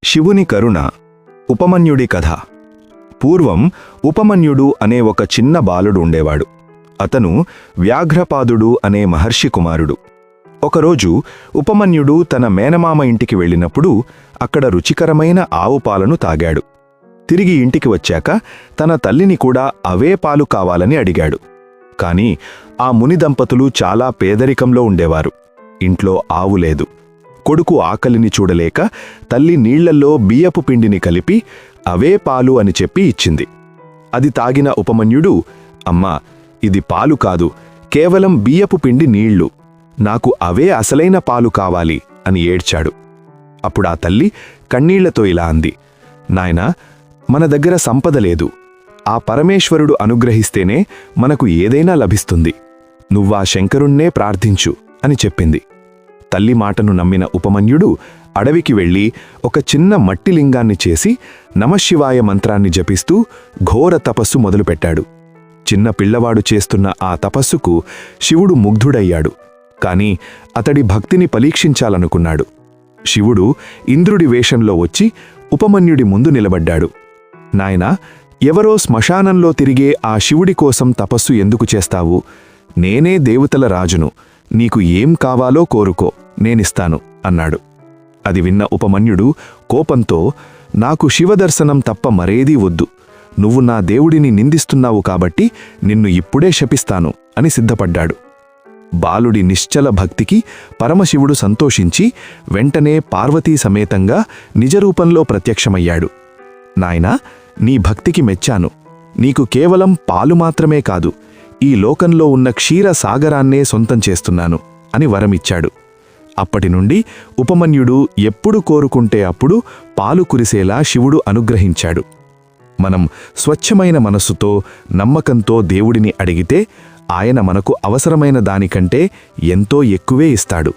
శివుని కరుణ. ఉపమన్యుడి కథ. పూర్వం ఉపమన్యుడు అనే ఒక చిన్న బాలుడు ఉండేవాడు. అతను వ్యాఘ్రపాదుడు అనే మహర్షి కుమారుడు. ఒకరోజు ఉపమన్యుడు తన మేనమామ ఇంటికి వెళ్ళినప్పుడు అక్కడ రుచికరమైన ఆవు పాలను తాగాడు. తిరిగి ఇంటికి వచ్చాక తన తల్లిని కూడా అవే పాలు కావాలని అడిగాడు. కాని ఆ ముని దంపతులు చాలా పేదరికంలో ఉండేవారు. ఇంట్లో ఆవు లేదు. కొడుకు ఆకలిని చూడలేక తల్లి నీళ్లల్లో బియ్యపు పిండిని కలిపి అవే పాలు అని చెప్పి ఇచ్చింది. అది తాగిన ఉపమన్యుడు, అమ్మా, ఇది పాలు కాదు, కేవలం బియ్యపు పిండి నీళ్లు, నాకు అవే అసలైన పాలు కావాలి అని ఏడ్చాడు. అప్పుడా తల్లి కన్నీళ్లతో ఇలా అంది, నాయనా, మన దగ్గర సంపద లేదు. ఆ పరమేశ్వరుడు అనుగ్రహిస్తేనే మనకు ఏదైనా లభిస్తుంది. నువ్వా శంకరుణ్ణే ప్రార్థించు అని చెప్పింది. తల్లి మాటను నమ్మిన ఉపమన్యుడు అడవికి వెళ్ళి ఒక చిన్న మట్టి లింగాన్ని చేసి నమశివాయ మంత్రాన్ని జపిస్తూ ఘోర తపస్సు మొదలుపెట్టాడు. చిన్న పిల్లవాడు చేస్తున్న ఆ తపస్సుకు శివుడు ముగ్ధుడయ్యాడు. కాని అతడి భక్తిని పరీక్షించాలనుకున్నాడు. శివుడు ఇంద్రుడి వేషంలో వచ్చి ఉపమన్యుడి ముందు నిలబడ్డాడు. నాయనా, ఎవరో శ్మశానంలో తిరిగే ఆ శివుడి కోసం తపస్సు ఎందుకు చేస్తావు? నేనే దేవతల రాజును, నీకు ఏం కావాలో కోరుకో, నేనిస్తాను అన్నాడు. అది విన్న ఉపమన్యుడు కోపంతో, నాకు శివదర్శనం తప్ప మరేదీ వద్దు, నువ్వు నా దేవుడిని నిందిస్తున్నావు కాబట్టి నిన్ను ఇప్పుడే శపిస్తాను అని సిద్ధపడ్డాడు. బాలుడి నిశ్చల భక్తికి పరమశివుడు సంతోషించి వెంటనే పార్వతీ సమేతంగా నిజరూపంలో ప్రత్యక్షమయ్యాడు. నాయనా, నీ భక్తికి మెచ్చాను. నీకు కేవలం పాలు మాత్రమే కాదు, ఈ లోకంలో ఉన్న క్షీర సాగరాన్నే సొంతం చేస్తున్నాను అని వరమిచ్చాడు. అప్పటినుండి ఉపమన్యుడు ఎప్పుడు కోరుకుంటే అప్పుడు పాలు కురిసేలా శివుడు అనుగ్రహించాడు. మనం స్వచ్ఛమైన మనస్సుతో, నమ్మకంతో దేవుడిని అడిగితే ఆయన మనకు అవసరమైన దానికంటే ఎంతో ఎక్కువే ఇస్తాడు.